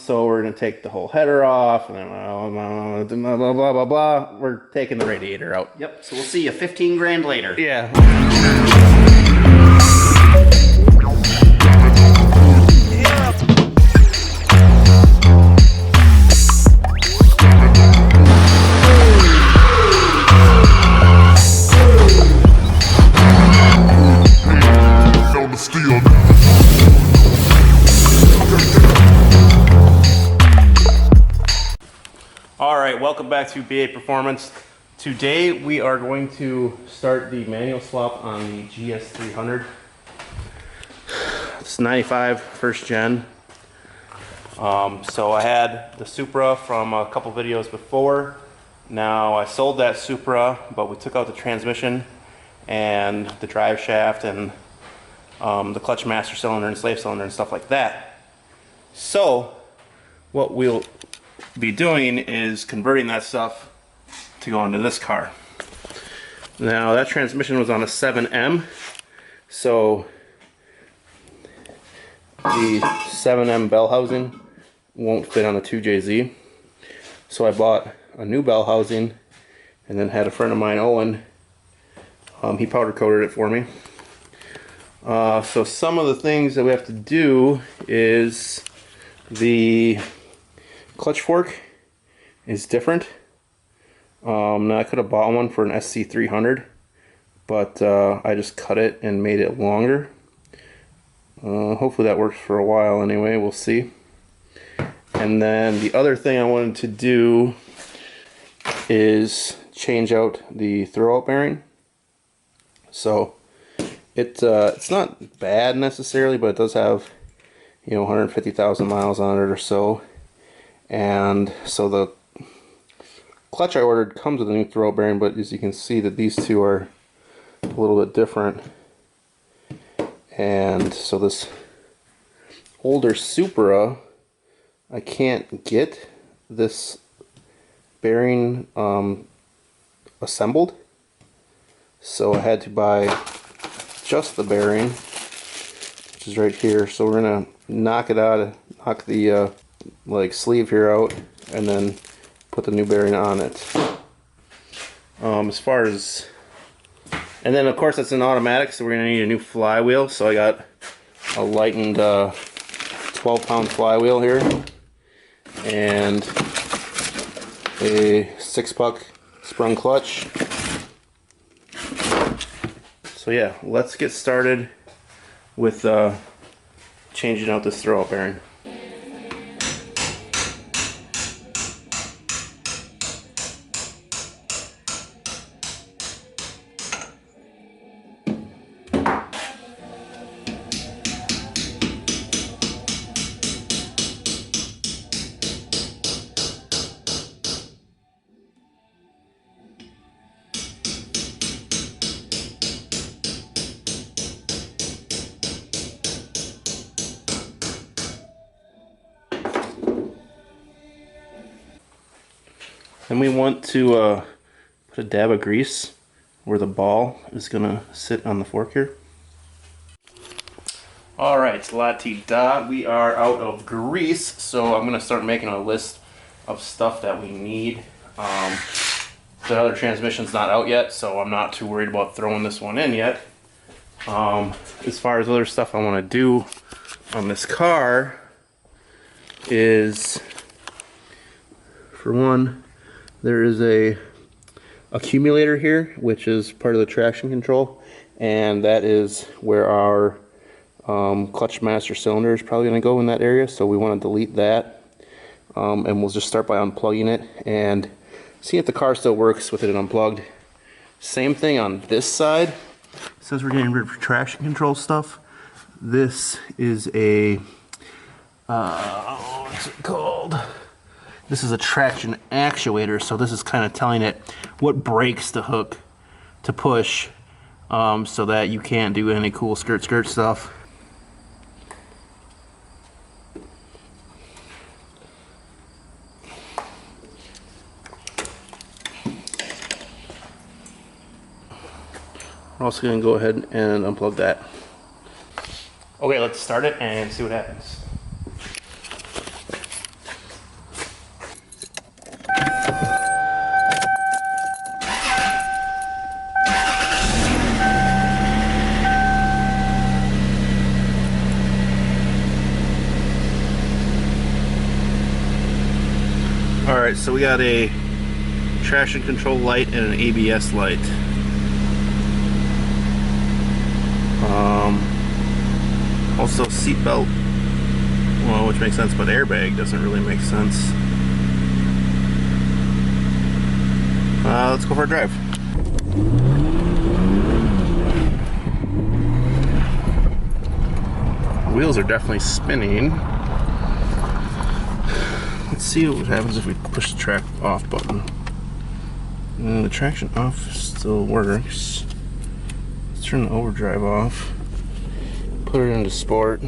So we're gonna take the whole header off, and then blah blah blah blah blah. We're taking the radiator out. Yep. So we'll see you 15 grand later. Yeah. Alright, welcome back to BA Performance. Today we are going to start the manual swap on the GS300. It's 95 first gen. So I had the Supra from a couple videos before. Now I sold that Supra, but we took out the transmission and the drive shaft and the clutch master cylinder and slave cylinder and stuff like that. So what we'll be doing is converting that stuff to go into this car. Now that transmission was on a 7M, so the 7M bell housing won't fit on the 2JZ. So I bought a new bell housing and then had a friend of mine, Owen, he powder coated it for me. So some of the things that we have to do is the clutch fork is different. Now I could have bought one for an SC300, but I just cut it and made it longer. Hopefully that works for a while anyway, we'll see. And then the other thing I wanted to do is change out the throwout bearing. So it's not bad necessarily, but it does have, you know, 150,000 miles on it or so. And so the clutch I ordered comes with a new throwout bearing, but as you can see that these two are a little bit different. And so this older Supra, I can't get this bearing assembled, so I had to buy just the bearing, which is right here. So we're gonna knock it out, knock the like sleeve here out, and then put the new bearing on it. As far as, and then of course it's an automatic, so we're gonna need a new flywheel. So I got a lightened 12-pound flywheel here and a 6-puck sprung clutch. So yeah, let's get started with changing out this throwout bearing. Then we want to put a dab of grease where the ball is going to sit on the fork here. Alright, la-ti-da, we are out of grease, so I'm going to start making a list of stuff that we need. The other transmission's not out yet, so I'm not too worried about throwing this one in yet. As far as other stuff I want to do on this car is, for one, there is a accumulator here, which is part of the traction control, and that is where our clutch master cylinder is probably going to go in that area, so we want to delete that. And we'll just start by unplugging it and see if the car still works with it unplugged. Same thing on this side. Since we're getting rid of traction control stuff, this is a what's it called? This is a traction actuator, so this is kind of telling it what brakes to hook to push, so that you can't do any cool skirt stuff. We're also going to go ahead and unplug that. Okay, let's start it and see what happens. Alright, so we got a traction control light and an ABS light. Also seatbelt, well, which makes sense, but airbag doesn't really make sense. Let's go for a drive. Wheels are definitely spinning. Let's see what happens if we push the track off button. The traction off still works. Let's turn the overdrive off. Put it into sport.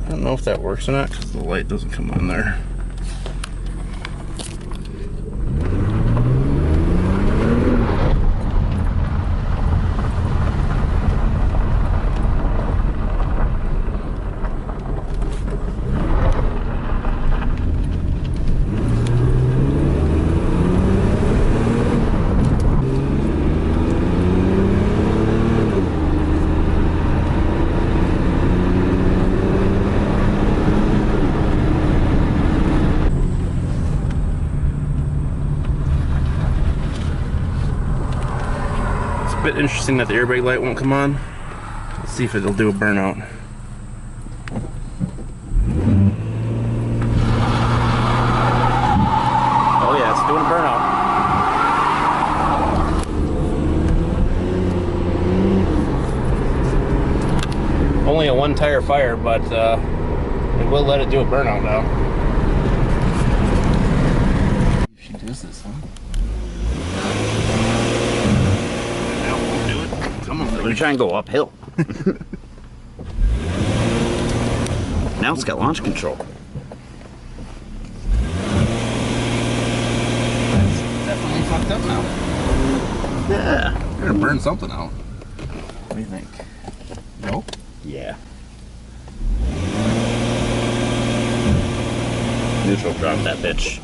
I don't know if that works or not because the light doesn't come on there. Bit interesting that the airbag light won't come on. Let's see if it'll do a burnout. Oh yeah, it's doing a burnout. Only a one tire fire, but it will let it do a burnout now. She does this, huh? We're trying to go uphill. Now it's got launch control. That's definitely fucked up now. Yeah. We're gonna burn something out. What do you think? Nope. Yeah. Neutral drop that bitch.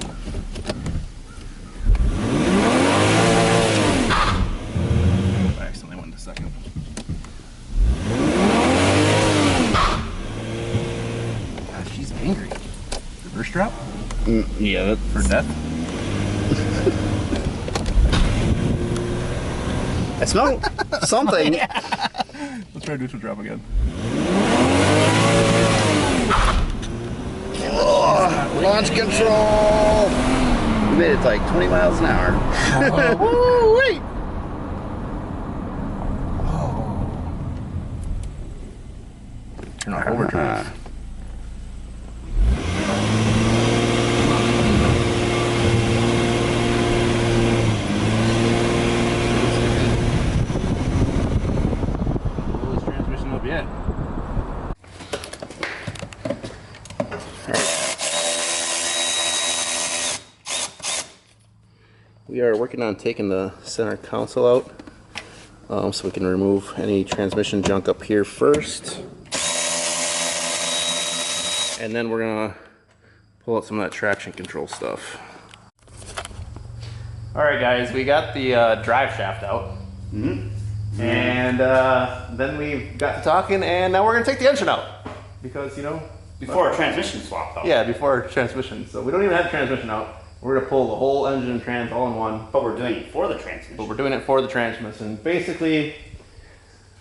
She's angry. Reverse drop? Yeah, that's For death? I smell something. Let's try neutral drop again. Oh, launch control! We made it to like 20 miles an hour. Woo, wait! Turn off overdrive. Transmission up yet? We are working on taking the center console out, so we can remove any transmission junk up here first. And then we're gonna pull out some of that traction control stuff. Alright guys, we got the drive shaft out. And then we got to talking, and now we're gonna take the engine out. Because, you know... Before a transmission swap though. Yeah, before transmission. So we don't even have the transmission out. We're gonna pull the whole engine and trans all in one. But we're doing it for the transmission. But we're doing it for the transmission. Basically,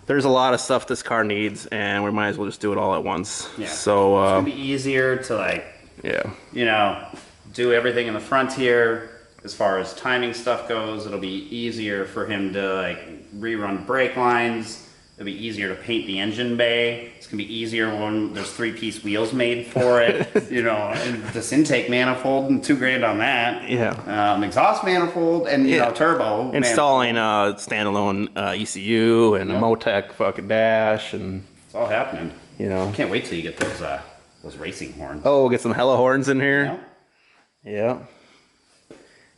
there's a lot of stuff this car needs, and we might as well just do it all at once. Yeah. So it's gonna be easier to, like, yeah, you know, do everything in the front here. As far as timing stuff goes, it'll be easier for him to, like, rerun brake lines. It'll be easier to paint the engine bay. It's gonna be easier when there's 3-piece wheels made for it. You know, and this intake manifold and $2,000 on that. Yeah. Exhaust manifold and you know, turbo. Installing standalone ECU and a Motec fucking dash, and it's all happening. You know, Can't wait till you get those racing horns. Oh, we'll get some hella horns in here. Yeah.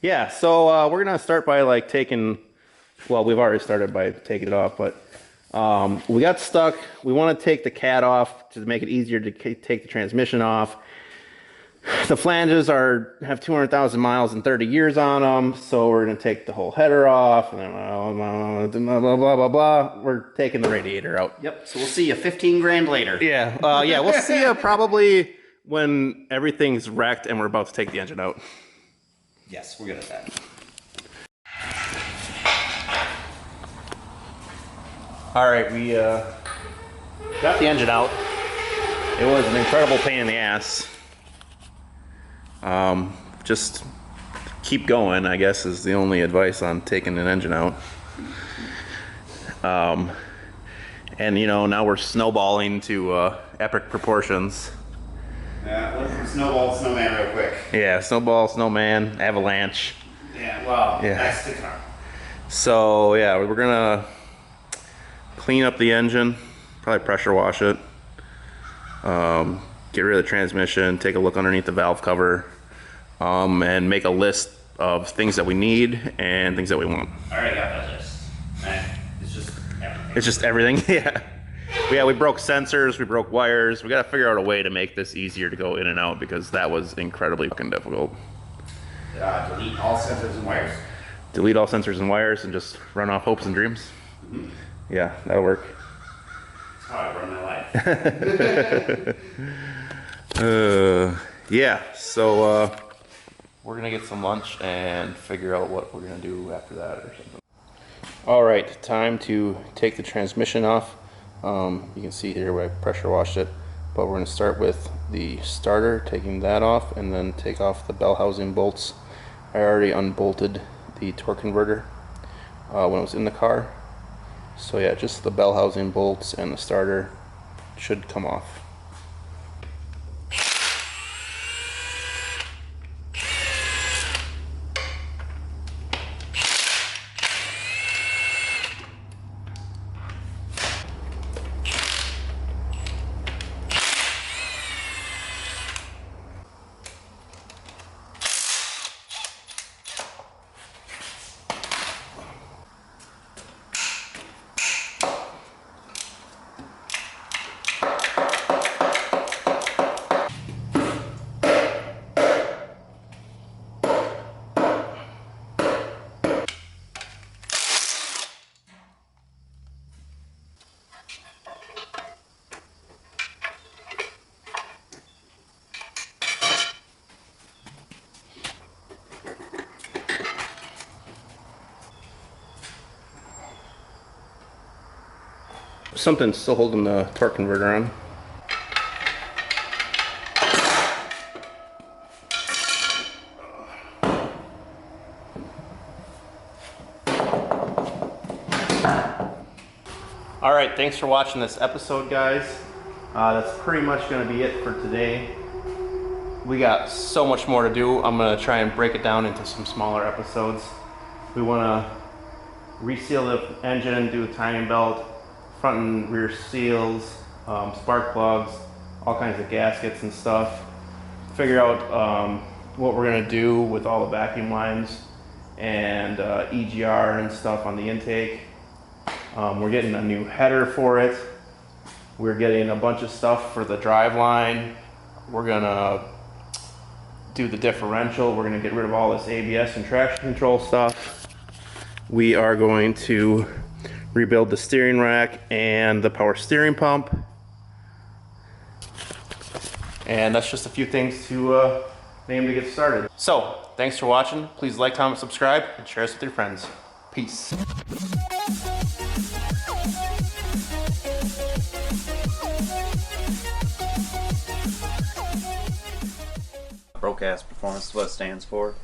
Yeah. So we're gonna start by like taking. Well, we've already started by taking it off, but we got stuck. We want to take the cat off to make it easier to take the transmission off. The flanges have 200,000 miles and 30 years on them, so we're going to take the whole header off, and then blah, blah, blah, blah, blah. We're taking the radiator out. Yep, so we'll see you 15 grand later. Yeah, yeah, we'll see you probably when everything's wrecked and we're about to take the engine out. Yes, we're good at that. Alright, we got the engine out. It was an incredible pain in the ass. Just keep going, I guess, is the only advice on taking an engine out. And you know, now we're snowballing to epic proportions. Yeah, look from snowball, snowman real quick. Yeah, snowball, snowman, avalanche. Yeah, well, Yeah. that's the car. So yeah, we're gonna clean up the engine, probably pressure wash it, get rid of the transmission, take a look underneath the valve cover, and make a list of things that we need and things that we want. I already got that list. It's just everything. It's just everything, yeah. Yeah, we broke sensors, we broke wires. We gotta figure out a way to make this easier to go in and out because that was incredibly fucking difficult. Delete all sensors and wires. Delete all sensors and wires and just run off hopes and dreams. Mm-hmm. Yeah, that'll work. That's how I run my life. Yeah, so we're gonna get some lunch and figure out what we're gonna do after that or something. All right, time to take the transmission off. You can see here where I pressure washed it, but we're gonna start with the starter, taking that off, and then take off the bell housing bolts. I already unbolted the torque converter when it was in the car. So yeah, just the bell housing bolts and the starter should come off. Something's still holding the torque converter on. Alright, thanks for watching this episode, guys. That's pretty much going to be it for today. We got so much more to do. I'm going to try and break it down into some smaller episodes. We want to reseal the engine, do a timing belt, front and rear seals, spark plugs, all kinds of gaskets and stuff. Figure out what we're going to do with all the vacuum lines and EGR and stuff on the intake. We're getting a new header for it. We're getting a bunch of stuff for the drive line. We're gonna do the differential. We're gonna get rid of all this ABS and traction control stuff. We are going to rebuild the steering rack and the power steering pump. And that's just a few things to name to get started. So, thanks for watching. Please like, comment, subscribe, and share us with your friends. Peace. Broadcast performance is what it stands for.